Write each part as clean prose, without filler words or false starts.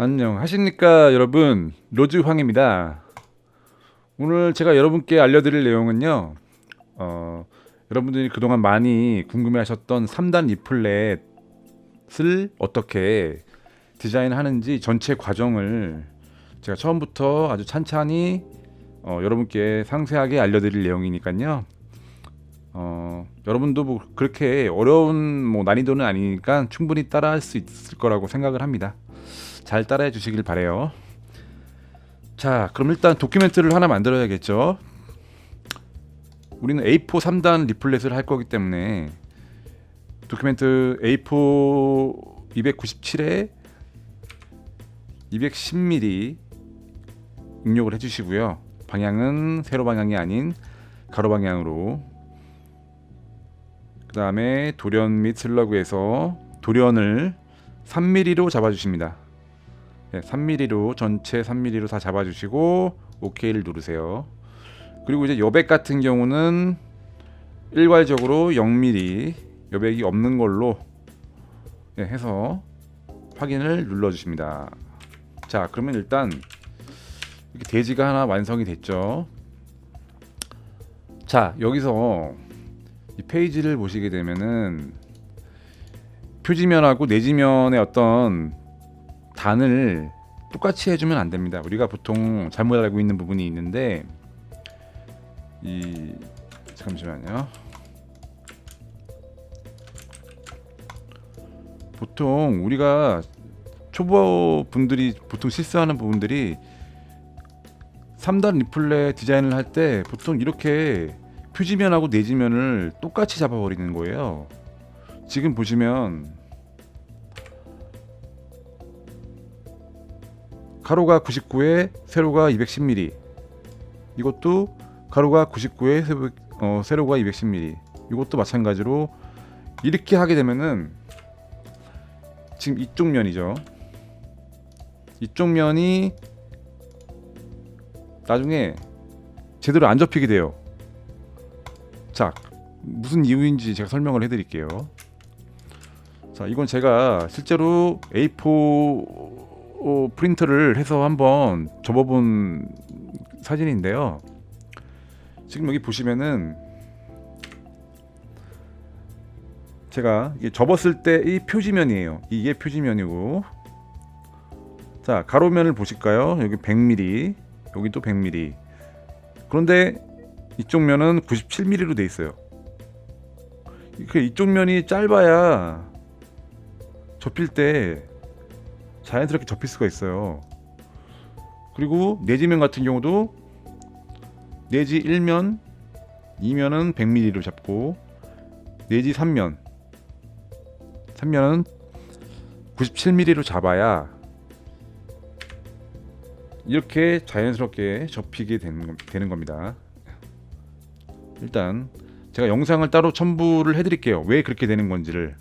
안녕하십니까 여러분, 로즈황입니다. 오늘 제가 여러분께 알려드릴 내용은요, 여러분들이 그동안 많이 궁금해하셨던 3단 리플렛을 어떻게 디자인하는지 전체 과정을 제가 처음부터 아주 찬찬히 여러분께 상세하게 알려드릴 내용이니까요. 여러분도 뭐 그렇게 어려운 난이도는 아니니까 충분히 따라할 수 있을 거라고 생각을 합니다. 잘 따라해 주시길 바래요. 자, 그럼 일단 도큐멘트를 하나 만들어야겠죠. 우리는 A4 3단 리플렛을 할 거기 때문에 도큐멘트 A4 297에 210mm 입력을 해주시고요. 방향은 세로 방향이 아닌 가로 방향으로. 그 다음에 돌연 및 슬러그에서 돌연을 3mm로 잡아주십니다. 네, 3mm로 전체 3mm로 다 잡아주시고 OK를 누르세요. 그리고 이제 여백 같은 경우는 일괄적으로 0mm 여백이 없는 걸로 해서 확인을 눌러주십니다. 자, 그러면 일단 이렇게 대지가 하나 완성이 됐죠. 자, 여기서 이 페이지를 보시게 되면은 표지면하고 내지면의 어떤 단을 똑같이 해주면 안 됩니다. 우리가 보통 잘못 알고 있는 부분이 있는데, 잠시만요. 보통 우리가 초보 분들이 보통 실수하는 부분들이 3단 리플렛 디자인을 할 때 보통 이렇게 표지면하고 내지면을 똑같이 잡아버리는 거예요. 지금 보시면 가로가 99에 세로가 210mm, 이것도 가로가 99에 세로가 210mm, 이것도 마찬가지로 이렇게 하게 되면은 지금 이쪽 면이죠. 이쪽 면이 나중에 제대로 안 접히게 돼요. 자, 무슨 이유인지 제가 설명을 해드릴게요. 자, 이건 제가 실제로 A4 프린터를 해서 한번 접어본 사진인데요. 지금 여기 보시면은 제가 이게 접었을 때 이 표지면이에요. 이게 표지면이고, 자, 가로면을 보실까요? 여기 100mm, 여기 또 100mm. 그런데 이쪽 면은 97mm로 돼 있어요. 이쪽 면이 짧아야 접힐 때 자연스럽게 접힐 수가 있어요. 그리고 내지면 같은 경우도 내지 1면, 2면은 100mm로 잡고 내지 3면은 97mm로 잡아야 이렇게 자연스럽게 접히게 되는 겁니다. 일단 제가 영상을 따로 첨부를 해드릴게요. 왜 그렇게 되는 건지를.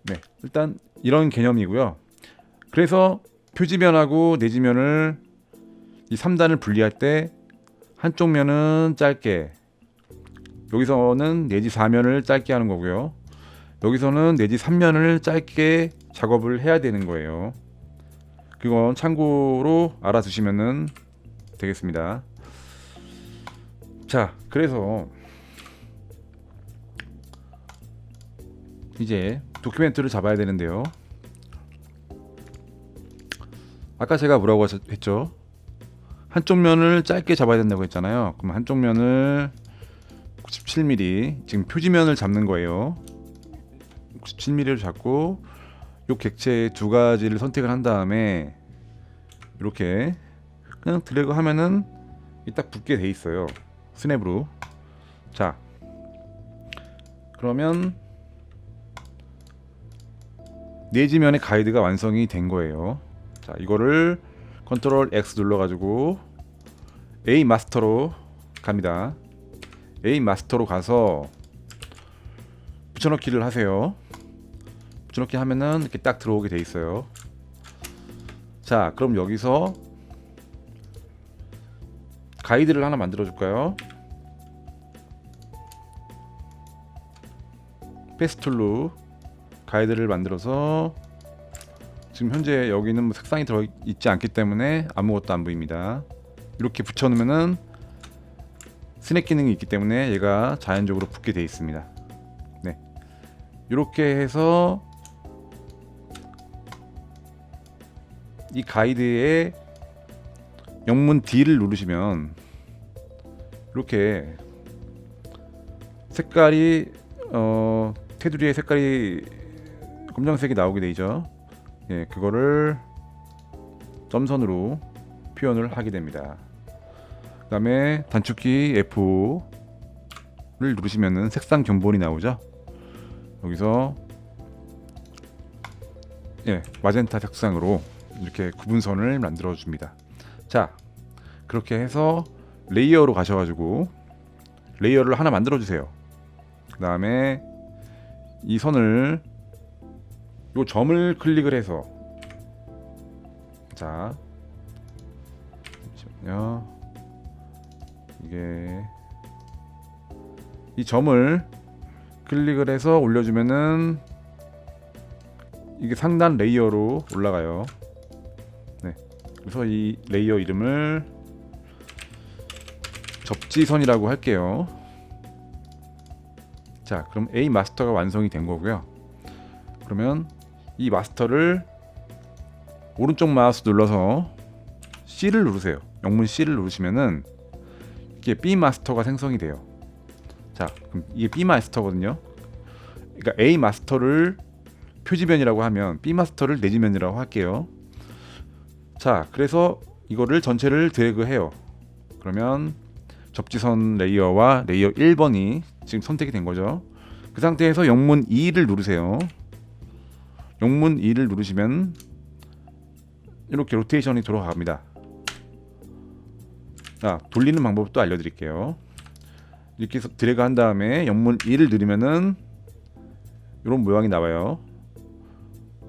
네, 일단 이런 개념이고요. 그래서 표지면하고 내지면을 이 3단을 분리할 때 한쪽 면은 짧게, 여기서는 내지 4면을 짧게 하는 거고요. 여기서는 내지 3면을 짧게 작업을 해야 되는 거예요. 그건 참고로 알아두시면 되겠습니다. 자, 그래서 이제 도큐멘트를 잡아야 되는데요. 아까 제가 뭐라고 했죠? 한쪽 면을 짧게 잡아야 된다고 했잖아요. 그럼 한쪽 면을 97mm, 지금 표지면을 잡는 거예요. 97mm를 잡고 요 객체 두 가지를 선택을 한 다음에 이렇게 그냥 드래그 하면은 딱 붙게 돼 있어요. 스냅으로. 자, 그러면 내지면의 가이드가 완성이 된 거예요. 자, 이거를 컨트롤 X 눌러가지고 A 마스터로 갑니다. A 마스터로 가서 붙여넣기를 하세요. 붙여넣기 하면은 이렇게 딱 들어오게 돼 있어요. 자, 그럼 여기서 가이드를 하나 만들어 줄까요? 패스툴로 가이드를 만들어서 지금 현재 여기는 뭐 색상이 들어 있지 않기 때문에 아무것도 안 보입니다. 이렇게 붙여 놓으면은 스냅 기능이 있기 때문에 얘가 자연적으로 붙게 되어 있습니다. 네, 이렇게 해서 이 가이드에 영문 D를 누르시면 이렇게 색깔이 테두리의 색깔이 검정색이 나오게 되죠. 예, 그거를 점선으로 표현을 하게 됩니다. 그 다음에 단축키 F를 누르시면은 색상 견본이 나오죠. 여기서 예, 마젠타 색상으로 이렇게 구분선을 만들어 줍니다. 자, 그렇게 해서 레이어로 가셔가지고 레이어를 하나 만들어 주세요. 그 다음에 이 선을 요 점을 클릭을 해서 자, 잠시만요. 이게 이 점을 클릭을 해서 올려주면은 이게 상단 레이어로 올라가요. 네, 그래서 이 레이어 이름을 접지선이라고 할게요. 자, 그럼 A 마스터가 완성이 된 거고요. 그러면 이 마스터를 오른쪽 마우스 눌러서 C를 누르세요. 영문 C를 누르시면은 이게 B 마스터가 생성이 돼요. 자, 그럼 이게 B 마스터거든요. 그러니까 A 마스터를 표지면이라고 하면 B 마스터를 내지면이라고 할게요. 자, 그래서 이거를 전체를 드래그해요. 그러면 접지선 레이어와 레이어 1번이 지금 선택이 된 거죠. 그 상태에서 영문 E를 누르세요. 영문 E를 누르시면 이렇게 로테이션이 돌아갑니다. 자, 돌리는 방법도 알려드릴게요. 이렇게 해서 드래그 한 다음에 영문 E를 누르면은 이런 모양이 나와요.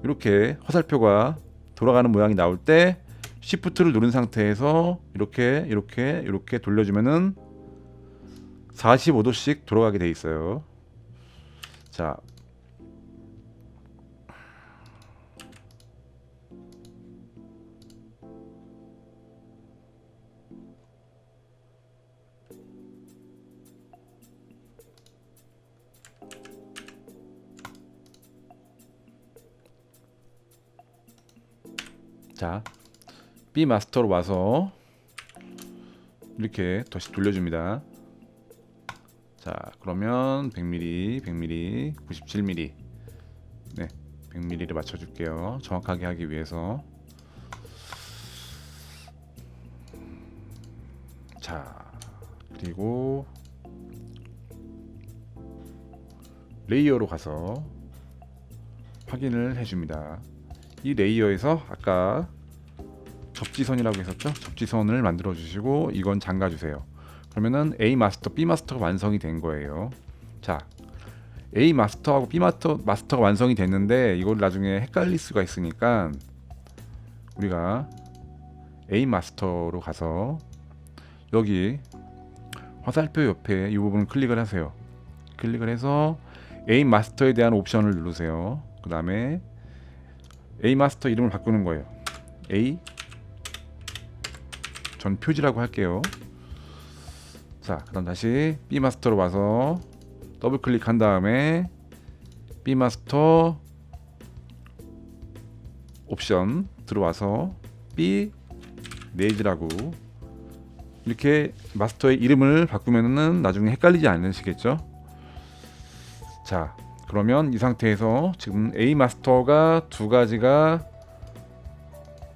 이렇게 화살표가 돌아가는 모양이 나올 때 Shift를 누른 상태에서 이렇게 돌려주면은 45도씩 돌아가게 돼 있어요. 자, B 마스터로 와서 이렇게 다시 돌려줍니다. 자, 그러면 100mm, 100mm, 97mm, 네, 100mm를 맞춰줄게요. 정확하게 하기 위해서. 자, 그리고 레이어로 가서 확인을 해줍니다. 이 레이어에서 아까 접지선이라고 했었죠? 접지선을 만들어 주시고 이건 잠가 주세요. 그러면은 A 마스터, B 마스터가 완성이 된 거예요. 자, A 마스터하고 B 마스터가 완성이 됐는데 이걸 나중에 헷갈릴 수가 있으니까 우리가 A 마스터로 가서 여기 화살표 옆에 이 부분을 클릭을 하세요. 클릭을 해서 A 마스터에 대한 옵션을 누르세요. 그 다음에 A 마스터 이름을 바꾸는 거예요. A 전 표지라고 할게요. 자, 그다음 다시 B 마스터로 와서 더블 클릭한 다음에 B 마스터 옵션 들어와서 B 내지라고 이렇게 마스터의 이름을 바꾸면은 나중에 헷갈리지 않으시겠죠? 자, 그러면 이 상태에서 지금 A 마스터가 두 가지가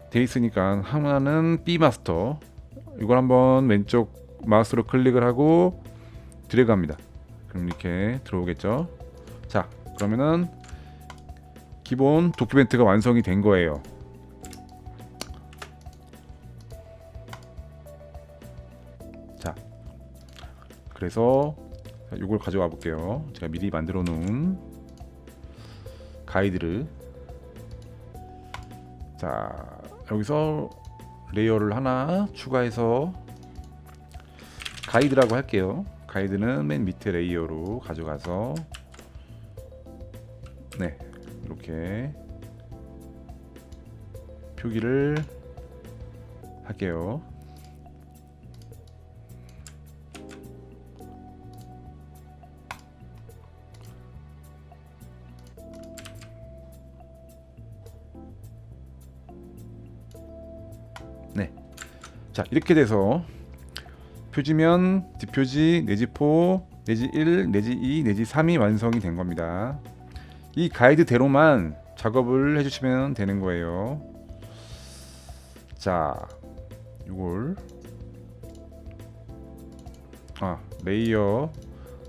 돼 있으니까 하나는 B 마스터, 이걸 한번 왼쪽 마우스로 클릭을 하고 드래그 합니다. 그럼 이렇게 들어오겠죠. 자, 그러면은 기본 도큐멘트가 완성이 된 거예요. 자, 그래서 이걸 가져와 볼게요. 제가 미리 만들어 놓은 가이드를, 자, 여기서 레이어를 하나 추가해서 가이드라고 할게요. 가이드는 맨 밑에 레이어로 가져가서 네, 이렇게 표기를 할게요. 네, 자, 이렇게 돼서 표지면, 뒷표지, 내지포, 내지 1, 내지 2, 내지 3이 완성이 된 겁니다. 이 가이드대로만 작업을 해주시면 되는 거예요. 자, 이걸 레이어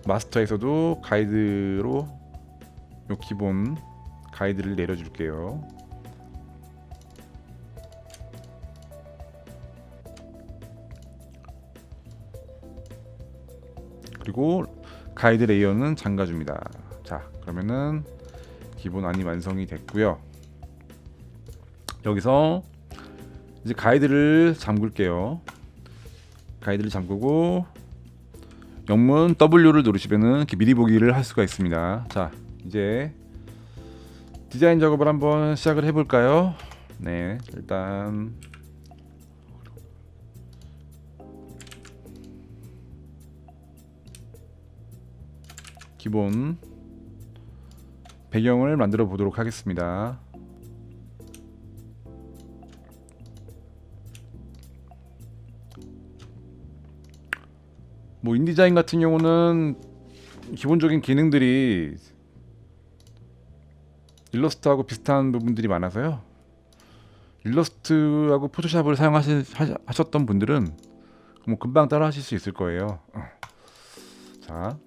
마스터에서도 가이드로 요 기본 가이드를 내려줄게요. 그리고 가이드 레이어는 잠가줍니다. 자, 그러면은 기본 안이 완성이 됐고요. 여기서 이제 가이드를 잠글게요. 가이드를 잠그고 영문 W를 누르시면은 이렇게 미리 보기를 할 수가 있습니다. 자, 이제 디자인 작업을 한번 시작을 해볼까요? 네, 일단 기본 배경을 만들어 보도록 하겠습니다. 뭐 인디자인 같은 경우는 기본적인 기능들이 일러스트하고 비슷한 부분들이 많아서요. 일러스트하고 포토샵을 사용하셨던 분들은 뭐 금방 따라 하실 수 있을 거예요. 자,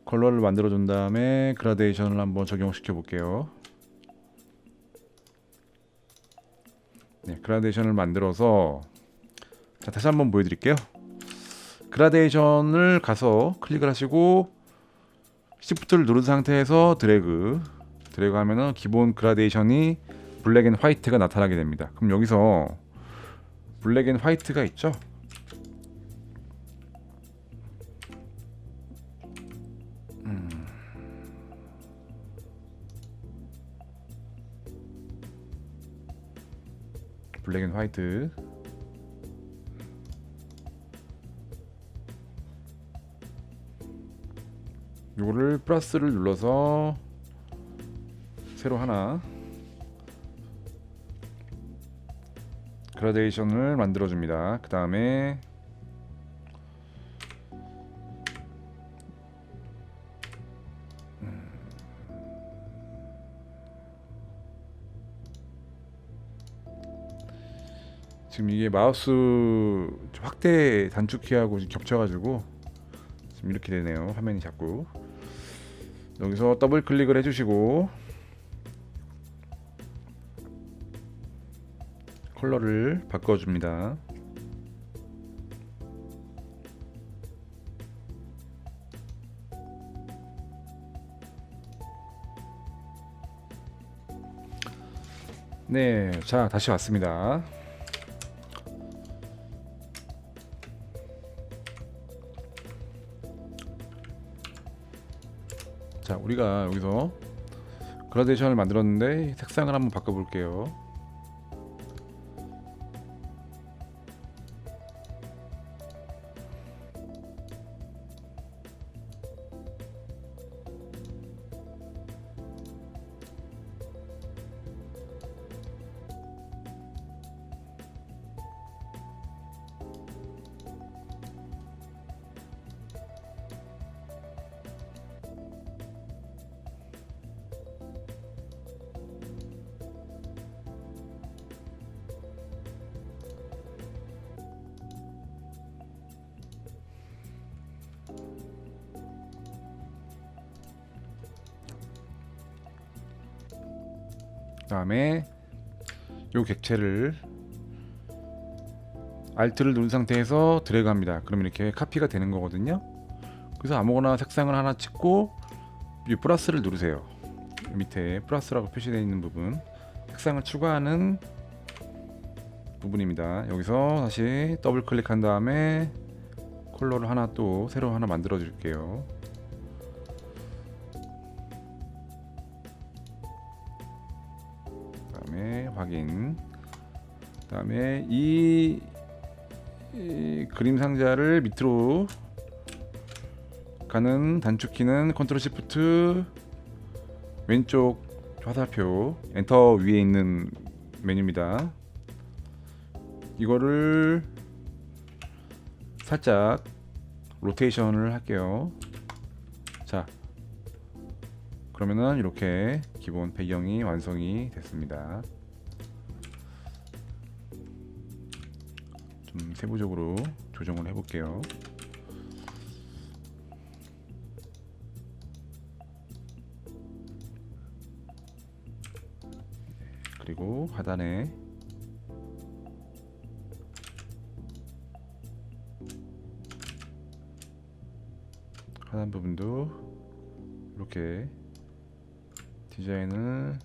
컬러를 만들어 준 다음에 그라데이션을 한번 적용시켜 볼게요. 네, 그라데이션을 만들어서, 자, 다시 한번 보여드릴게요. 그라데이션을 가서 클릭을 하시고 Shift를 누른 상태에서 드래그 하면은 기본 그라데이션이 블랙 앤 화이트가 나타나게 됩니다. 그럼 여기서 블랙 앤 화이트가 있죠? 블랙 앤 화이트, 요거를 플러스를 눌러서 새로 하나 그라데이션을 만들어 줍니다. 그 다음에 지금 이게 마우스 확대 단축키하고 겹쳐가지고 지금 이렇게 되네요. 화면이 자꾸. 여기서 더블 클릭을 해주시고 컬러를 바꿔줍니다. 네, 자, 다시 왔습니다. 자, 우리가 여기서 그라데이션을 만들었는데 색상을 한번 바꿔볼게요. 그다음에 요 객체를 Alt를 누른 상태에서 드래그합니다. 그럼 이렇게 카피가 되는 거거든요. 그래서 아무거나 색상을 하나 찍고 이 플러스를 누르세요. 밑에 플러스라고 표시되어 있는 부분, 색상을 추가하는 부분입니다. 여기서 다시 더블 클릭한 다음에 컬러를 하나 또 새로 하나 만들어 줄게요. 그다음에 확인. 그다음에 이 그림 상자를 밑으로 가는 단축키는 컨트롤 시프트 왼쪽 화살표 엔터 위에 있는 메뉴입니다. 이거를 살짝 로테이션을 할게요. 자, 그러면은 이렇게 기본 배경이 완성이 됐습니다. 좀 세부적으로 조정을 해볼게요. 그리고 하단에 하단 부분도 이렇게 디자인을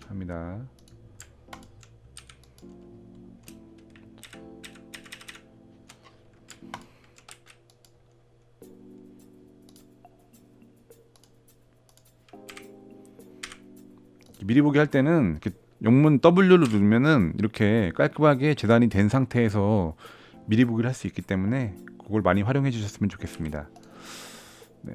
합니다. 미리 보기 할 때는 이렇게 영문 W를 누르면은 이렇게 깔끔하게 재단이 된 상태에서 미리 보기를 할 수 있기 때문에 그걸 많이 활용해 주셨으면 좋겠습니다. 네.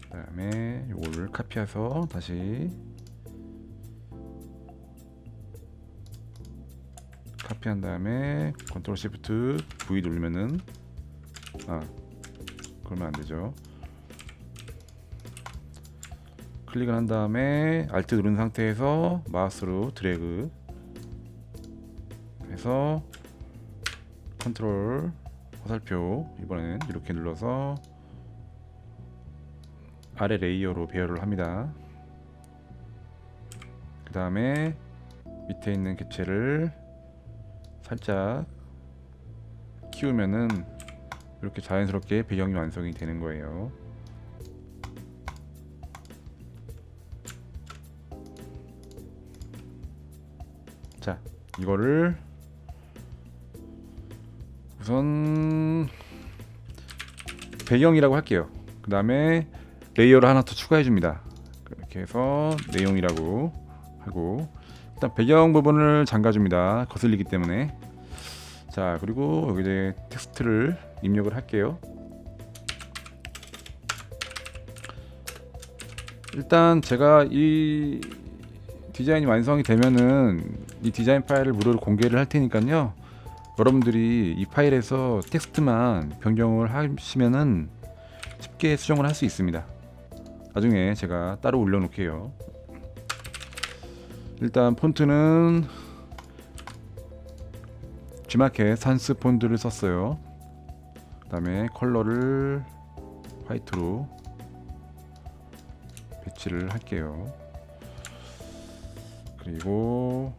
그다음에 이거를 카피해서 다시 카피한 다음에 컨트롤 시프트 V 누르면은 그러면 안 되죠. 클릭을 한 다음에 Alt 누른 상태에서 마우스로 드래그 해서 컨트롤 화살표 이번에는 이렇게 눌러서 아래 레이어로 배열을 합니다. 그 다음에 밑에 있는 객체를 살짝 키우면은 이렇게 자연스럽게 배경이 완성이 되는 거예요. 자, 이거를 우선 배경이라고 할게요. 그 다음에 레이어를 하나 더 추가해 줍니다. 이렇게 해서 내용이라고 하고 일단 배경 부분을 잠가 줍니다. 거슬리기 때문에. 자, 그리고 여기 이제 텍스트를 입력을 할게요. 일단 제가 이 디자인이 완성이 되면은 이 디자인 파일을 무료로 공개를 할 테니까요. 여러분들이 이 파일에서 텍스트만 변경을 하시면은 쉽게 수정을 할 수 있습니다. 나중에 제가 따로 올려놓을게요. 일단 폰트는 G마켓 산스 폰트를 썼어요. 그 다음에 컬러를 화이트로 배치를 할게요. 그리고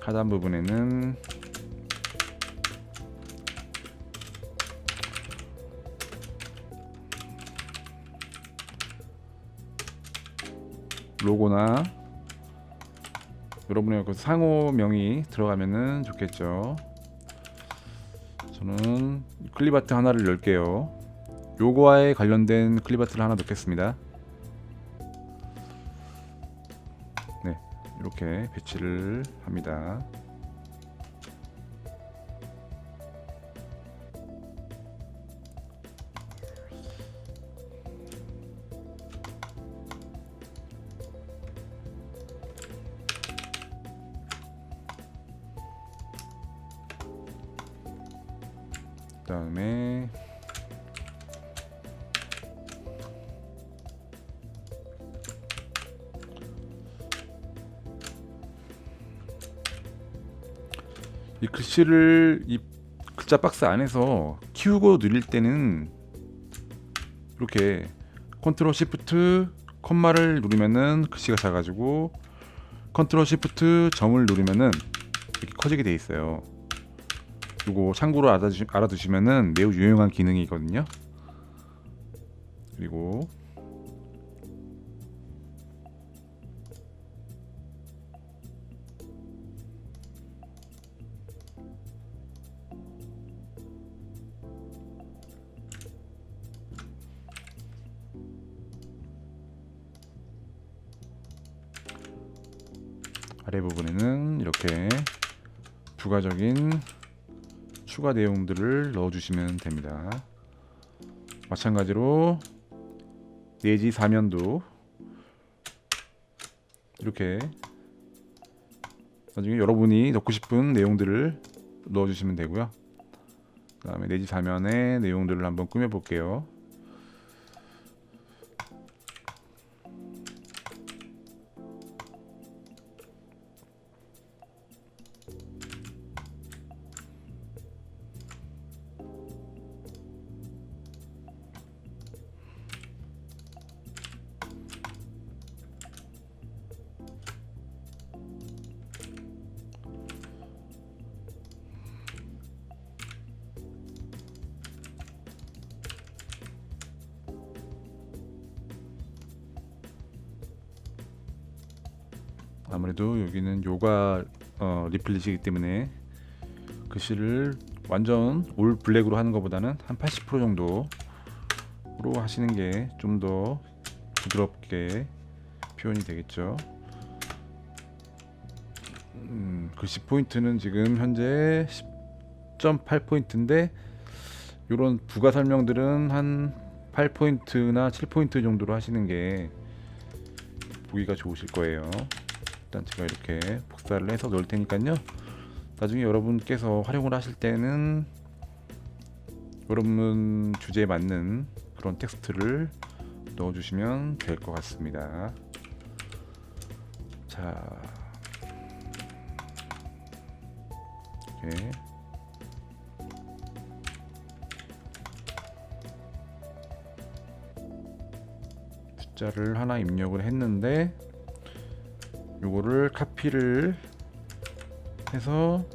하단 부분에는 로고나 여러분의 그 상호명이 들어가면은 좋겠죠. 저는 클립아트 하나를 열게요. 요거와에 관련된 클립아트를 하나 넣겠습니다. 네, 이렇게 배치를 합니다. 그 다음에 이 글씨를 이 글자 박스 안에서 키우고 누릴 때는 이렇게 컨트롤 시프트 콤마를 누르면은 글씨가 작아지고 컨트롤 시프트 점을 누르면은 이렇게 커지게 돼 있어요. 이거 참고로 알아두시면은 매우 유용한 기능이거든요. 그리고 아래 부분에는 이렇게 부가적인 추가 내용들을 넣어주시면 됩니다. 마찬가지로 내지 사면도 이렇게 나중에 여러분이 넣고 싶은 내용들을 넣어주시면 되고요. 그 다음에 내지 사면의 내용들을 한번 꾸며볼게요. 아무래도 여기는 요가 리플릿이기 때문에 글씨를 완전 올 블랙으로 하는 것보다는 한 80% 정도로 하시는 게 좀 더 부드럽게 표현이 되겠죠. 글씨 포인트는 지금 현재 10.8포인트인데 이런 부가 설명들은 한 8포인트나 7포인트 정도로 하시는 게 보기가 좋으실 거예요. 일단 제가 이렇게 복사를 해서 넣을 테니까요. 나중에 여러분께서 활용을 하실 때는 여러분 주제에 맞는 그런 텍스트를 넣어주시면 될 것 같습니다. 자, 이렇게 숫자를 하나 입력을 했는데 요거를 카피를 해서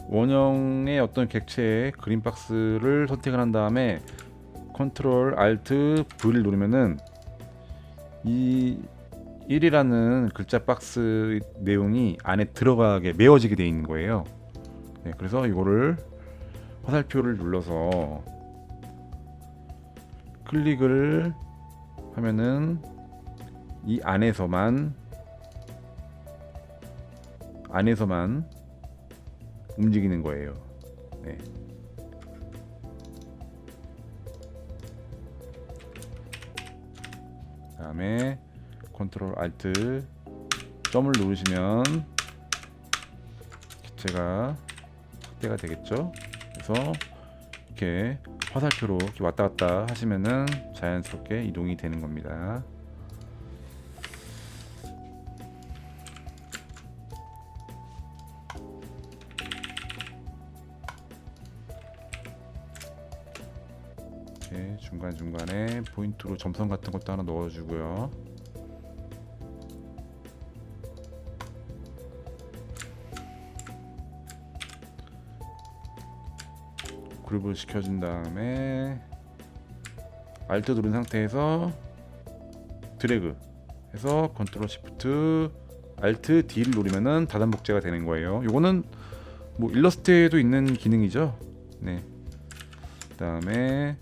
원형의 어떤 객체의 그림 박스를 선택을 한 다음에 컨트롤 알트 V를 누르면은 이 1이라는 글자 박스 내용이 안에 들어가게 메워지게 되어 있는 거예요. 네, 그래서 이거를 화살표를 눌러서 클릭을 하면은 이 안에서만 움직이는 거예요. 네. 다음에 컨트롤 알트 점을 누르시면 기체가 확대가 되겠죠. 그래서 이렇게 화살표로 이렇게 왔다 갔다 하시면은 자연스럽게 이동이 되는 겁니다. 이렇게 중간중간에 포인트로 점선 같은 것도 하나 넣어주고요. 그룹을 시켜준 다음에 알트 누른 상태에서 드래그 해서 컨트롤 시프트 알트 D를 누르면은 다단 복제가 되는 거예요. 요거는 뭐 일러스트에도 있는 기능이죠. 네. 그다음에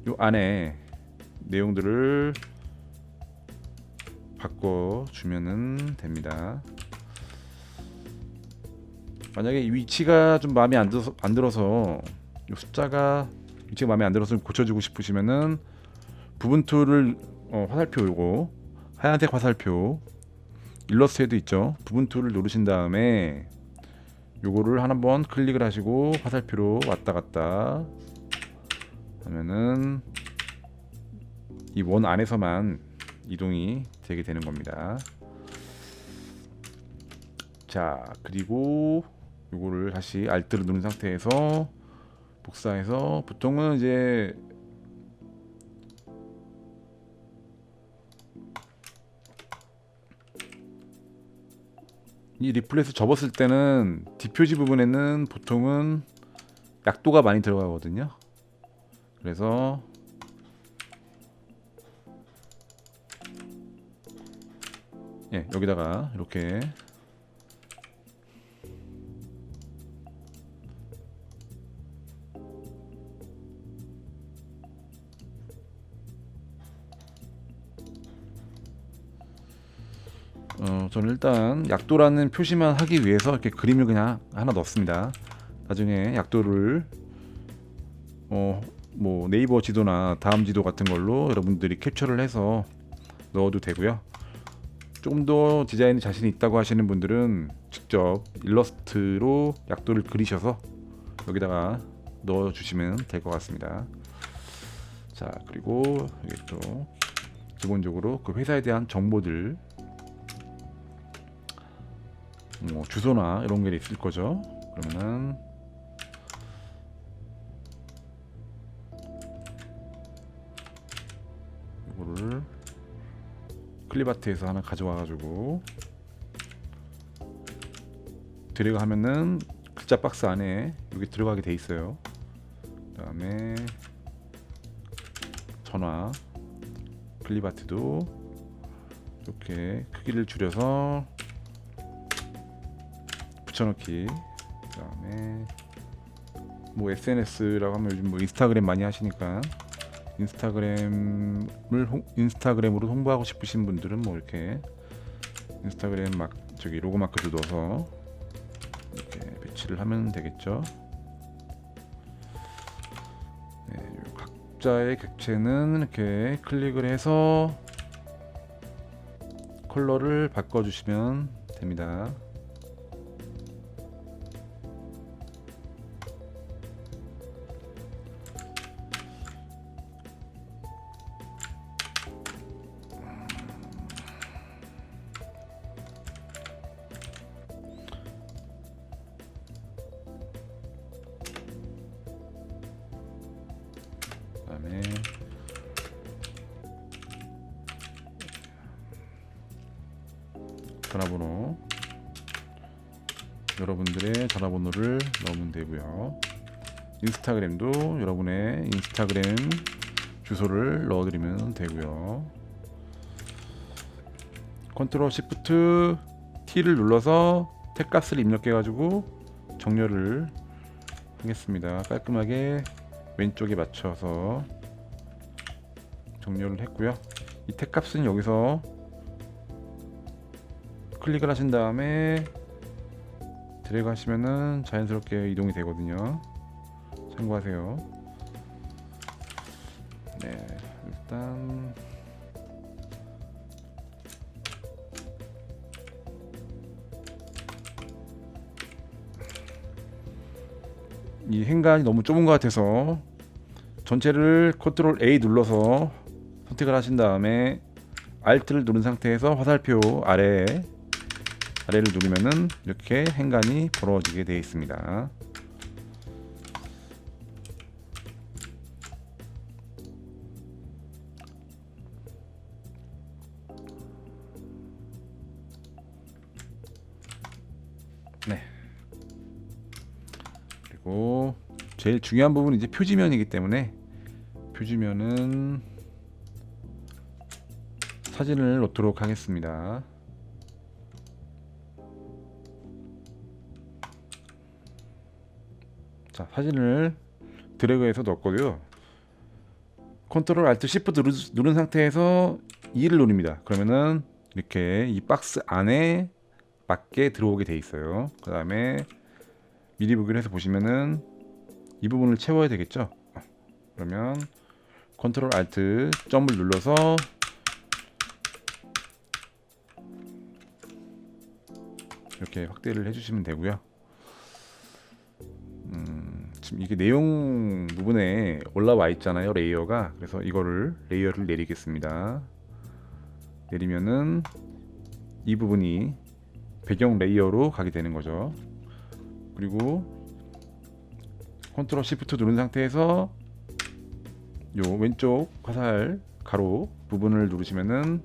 요 안에 내용들을 바꿔 주면은 됩니다. 만약에 이 위치가 좀 마음에 안 들어서 이 숫자가 위치가 마음에 안 들어서 좀 고쳐주고 싶으시면은 부분 툴을 화살표 요거 하얀색 화살표 일러스트에도 있죠. 부분 툴을 누르신 다음에 요거를 한번 클릭을 하시고 화살표로 왔다 갔다 하면은 이 원 안에서만 이동이 되게 되는 겁니다. 자, 그리고 요거를 다시 Alt를 누른 상태에서 복사해서, 보통은 이제 이 리플렛을 접었을 때는 뒷표지 부분에는 보통은 약도가 많이 들어가거든요. 그래서 예, 여기다가 이렇게 저는 일단 약도라는 표시만 하기 위해서 이렇게 그림을 그냥 하나 넣습니다. 나중에 약도를 뭐 네이버 지도나 다음 지도 같은 걸로 여러분들이 캡처를 해서 넣어도 되고요. 조금 더 디자인에 자신이 있다고 하시는 분들은 직접 일러스트로 약도를 그리셔서 여기다가 넣어 주시면 될 것 같습니다. 자, 그리고 여기 또 기본적으로 그 회사에 대한 정보들, 뭐 주소나 이런 게 있을 거죠. 그러면은 이거를 클립아트에서 하나 가져와 가지고 드래그 하면은 글자 박스 안에 여기 들어가게 돼 있어요. 그 다음에 전화 클립아트도 이렇게 크기를 줄여서 붙여넣기. 그 다음에 뭐 SNS라고 하면 요즘 뭐 인스타그램 많이 하시니까 인스타그램으로 홍보하고 싶으신 분들은 뭐 이렇게 인스타그램 막 저기 로고 마크도 넣어서 이렇게 배치를 하면 되겠죠. 네, 각자의 객체는 이렇게 클릭을 해서 컬러를 바꿔주시면 됩니다. 그다음에 전화번호, 여러분들의 전화번호를 넣으면 되고요. 인스타그램도 여러분의 인스타그램 주소를 넣어드리면 되고요. 컨트롤 시프트 T를 눌러서 탭값을 입력해 가지고 정렬을 하겠습니다. 깔끔하게 왼쪽에 맞춰서 정렬을 했고요. 이 탭값은 여기서 클릭을 하신 다음에 드래그 하시면은 자연스럽게 이동이 되거든요. 참고하세요. 네, 일단 이 행간이 너무 좁은 것 같아서 전체를 컨트롤 A 눌러서 선택을 하신 다음에 Alt를 누른 상태에서 화살표 아래를 누르면은 이렇게 행간이 벌어지게 되어 있습니다. 네. 그리고 제일 중요한 부분은 이제 표지면이기 때문에 표지면은 사진을 넣도록 하겠습니다. 자, 사진을 드래그해서 넣었고요. 컨트롤 알트 시프트 누른 상태에서 2를 누릅니다. 그러면은 이렇게 이 박스 안에 맞게 들어오게 돼 있어요. 그 다음에 미리 보기를 해서 보시면은 이 부분을 채워야 되겠죠. 그러면 컨트롤 알트 점을 눌러서 이렇게 확대를 해주시면 되고요. 지금 이게 내용 부분에 올라와 있잖아요, 레이어가. 그래서 이거를 레이어를 내리겠습니다. 내리면은 이 부분이 배경 레이어로 가게 되는 거죠. 그리고 컨트롤 시프트 누른 상태에서 요 왼쪽 화살 가로 부분을 누르시면은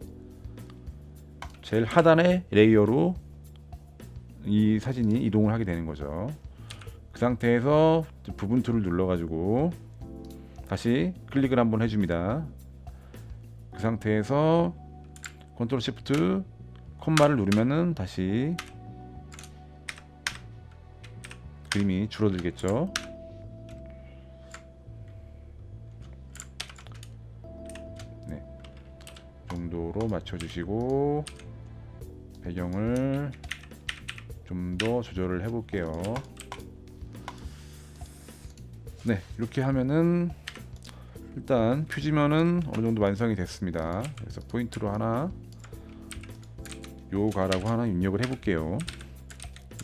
제일 하단의 레이어로 이 사진이 이동을 하게 되는 거죠. 그 상태에서 부분 툴을 눌러 가지고 다시 클릭을 한번 해줍니다. 그 상태에서 컨트롤 시프트 콤마를 누르면은 다시 그림이 줄어들겠죠. 네, 정도로 맞춰주시고 배경을 좀 더 조절을 해볼게요. 네, 이렇게 하면은 일단 표지면은 어느 정도 완성이 됐습니다. 그래서 포인트로 하나 요가라고 하나 입력을 해볼게요.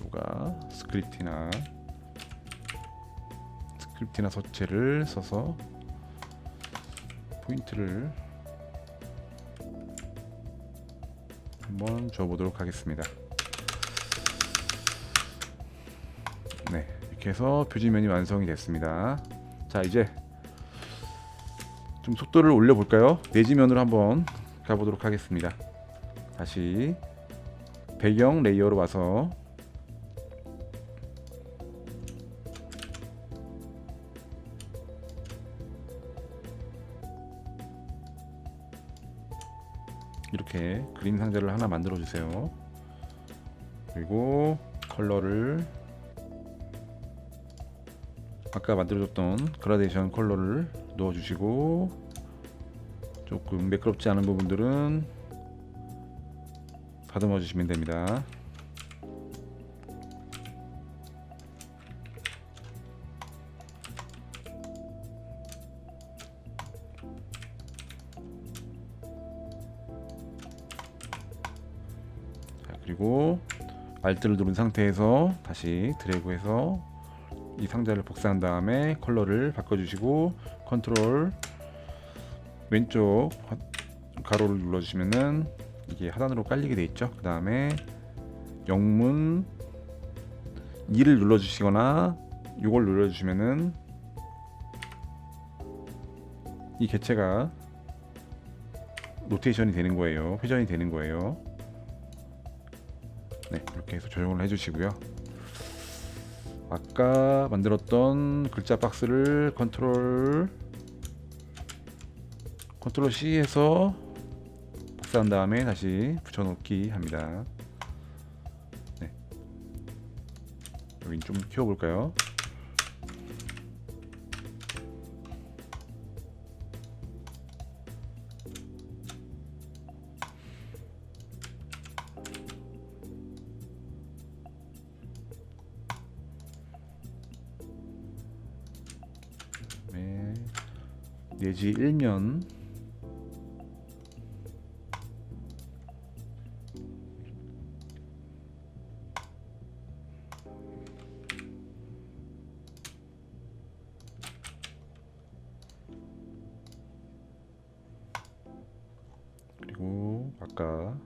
요가 스크립트나 서체를 써서 포인트를 한번 줘보도록 하겠습니다. 네, 이렇게 해서 표지면이 완성이 됐습니다. 자, 이제 좀 속도를 올려 볼까요? 내지면으로 한번 가보도록 하겠습니다. 다시 배경 레이어로 와서 이렇게 그림 상자를 하나 만들어 주세요. 그리고 컬러를 아까 만들어줬던 그라데이션 컬러를 넣어주시고 조금 매끄럽지 않은 부분들은 다듬어 주시면 됩니다. 자, 그리고 Alt를 누른 상태에서 다시 드래그해서 이 상자를 복사한 다음에 컬러를 바꿔주시고 컨트롤 왼쪽 가로를 눌러주시면은 이게 하단으로 깔리게 돼 있죠. 그 다음에 영문 2를 눌러주시거나 이걸 눌러주시면은 이 개체가 로테이션이 되는 거예요. 회전이 되는 거예요. 네, 이렇게 해서 조정을 해주시고요. 아까 만들었던 글자 박스를 컨트롤 C에서 복사한 다음에 다시 붙여넣기 합니다. 네. 여긴 좀 키워볼까요? 네. 내지 1면 그리고 아까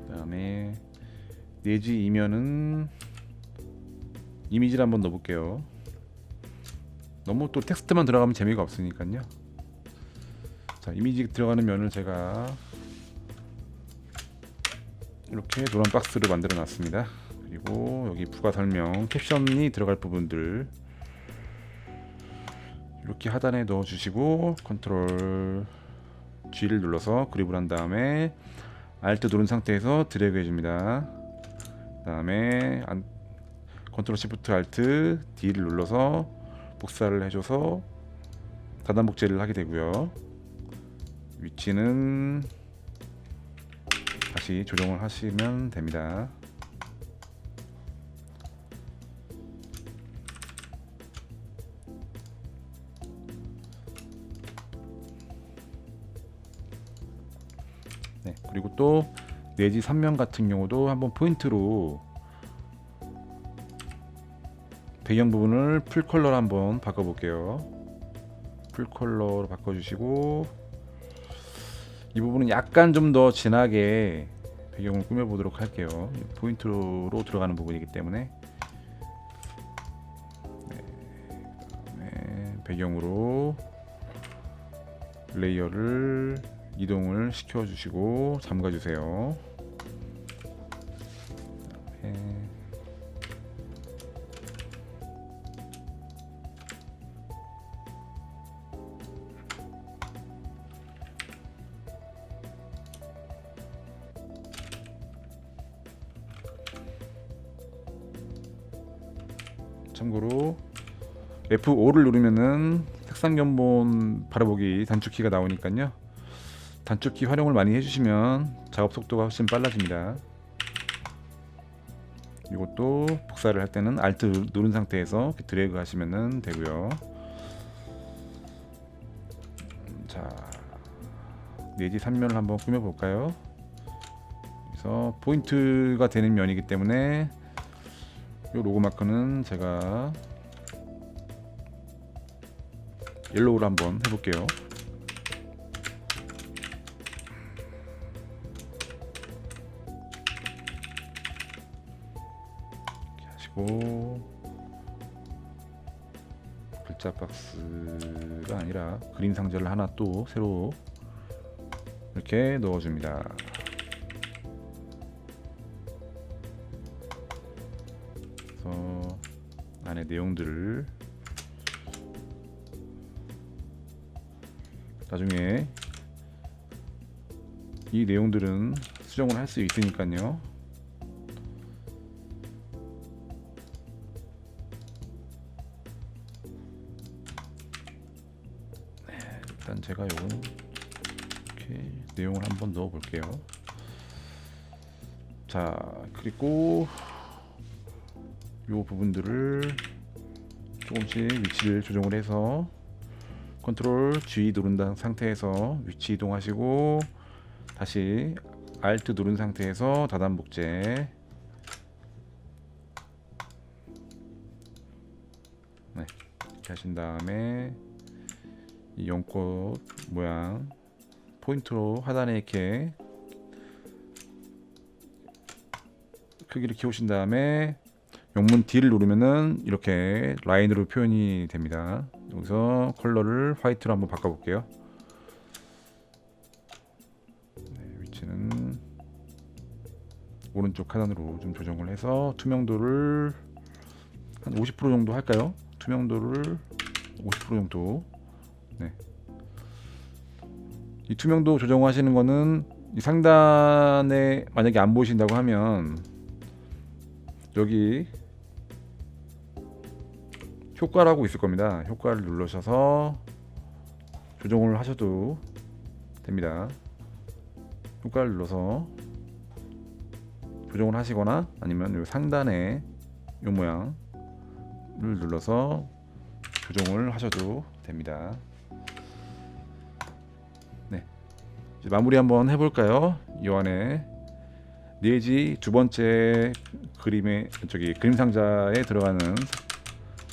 그다음에 내지 2면은 이미지를 한번 넣어볼게요. 너무 또 텍스트만 들어가면 재미가 없으니까요. 자, 이미지 들어가는 면을 제가 이렇게 노란 박스를 만들어 놨습니다. 그리고 여기 부가 설명 캡션이 들어갈 부분들 이렇게 하단에 넣어 주시고 컨트롤 G를 눌러서 그립을 한 다음에 Alt 누른 상태에서 드래그 해줍니다. 그 다음에 컨트롤 Shift Alt D를 눌러서 복사를 해줘서 다단 복제를 하게 되고요. 위치는 다시 조정을 하시면 됩니다. 네, 그리고 또 내지 3면 같은 경우도 한번 포인트로 배경 부분을 풀 컬러로 한번 바꿔 볼게요. 풀 컬러로 바꿔 주시고, 이 부분은 약간 좀 더 진하게 배경을 꾸며 보도록 할게요. 포인트로 들어가는 부분이기 때문에. 네, 배경으로 레이어를 이동을 시켜 주시고 잠가 주세요. 참고로 F5를 누르면은 색상 견본 바라보기 단축키가 나오니까요. 단축키 활용을 많이 해주시면 작업 속도가 훨씬 빨라집니다. 이것도 복사를 할 때는 Alt 누른 상태에서 드래그 하시면 되고요. 자, 내지 3면을 한번 꾸며 볼까요? 그래서 포인트가 되는 면이기 때문에 이 로고 마크는 제가 옐로우로 한번 해볼게요. 이렇게 하시고, 글자 박스가 아니라 그림 상자를 하나 또 새로 이렇게 넣어줍니다. 그래서 안에 내용들을 나중에 이 내용들은 수정을 할 수 있으니까요. 네, 일단 제가 요건 이렇게 내용을 한번 넣어 볼게요. 자, 그리고 요 부분들을 조금씩 위치를 조정을 해서 컨트롤 G 누른 상태에서 위치 이동하시고, 다시 Alt 누른 상태에서 다단 복제. 네, 이렇게 하신 다음에 이 연꽃 모양 포인트로 하단에 이렇게 크기를 키우신 다음에 영문 D를 누르면은 이렇게 라인으로 표현이 됩니다. 여기서 컬러를 화이트로 한번 바꿔볼게요. 네, 위치는 오른쪽 하단으로 좀 조정을 해서 투명도를 한 50% 정도 할까요? 투명도를 50% 정도. 네. 이 투명도 조정하시는 거는 이 상단에 만약에 안 보이신다고 하면 여기 효과라고 있을 겁니다. 효과를 누르셔서 조정을 하셔도 됩니다. 효과를 눌러서 조정을 하시거나 아니면 이 상단에 이 모양을 눌러서 조정을 하셔도 됩니다. 네, 이제 마무리 한번 해볼까요? 이 안에 내지 두 번째 그림 상자에 들어가는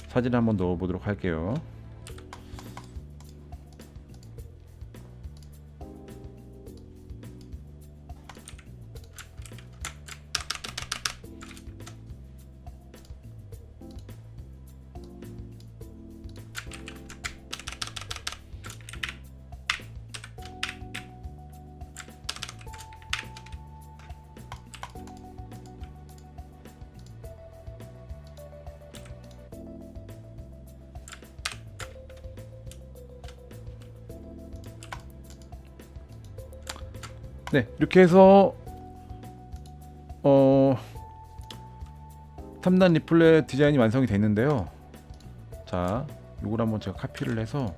사진을 한번 넣어 보도록 할게요. 네, 이렇게 해서 3단 리플렛 디자인이 완성이 됐는데요. 자, 요걸 한번 제가 카피를 해서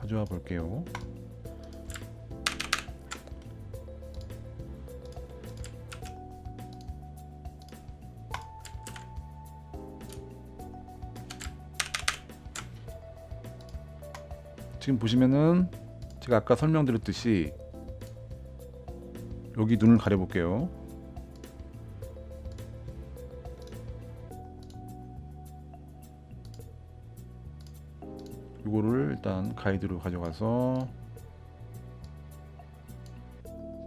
가져와 볼게요. 지금 보시면은 제가 아까 설명드렸듯이 여기 눈을 가려 볼게요. 이거를 일단 가이드로 가져가서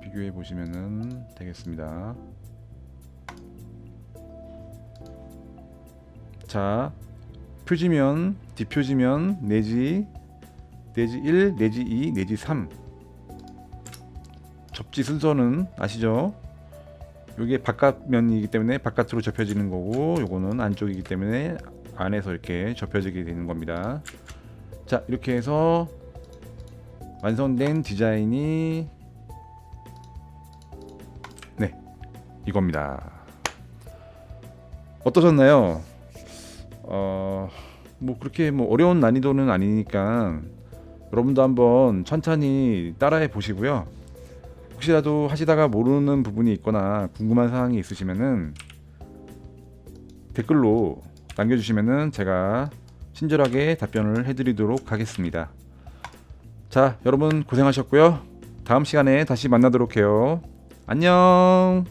비교해 보시면은 되겠습니다. 자, 표지면, 뒷표지면 내지 1, 내지 2, 내지 3 접지 순서는 아시죠? 이게 바깥면이기 때문에 바깥으로 접혀지는 거고, 요거는 안쪽이기 때문에 안에서 이렇게 접혀지게 되는 겁니다. 자, 이렇게 해서 완성된 디자인이 네, 이겁니다. 어떠셨나요? 뭐 그렇게 뭐 어려운 난이도는 아니니까 여러분도 한번 천천히 따라해 보시고요. 혹시라도 하시다가 모르는 부분이 있거나 궁금한 사항이 있으시면은 댓글로 남겨주시면은 제가 친절하게 답변을 해드리도록 하겠습니다. 자, 여러분 고생하셨고요. 다음 시간에 다시 만나도록 해요. 안녕.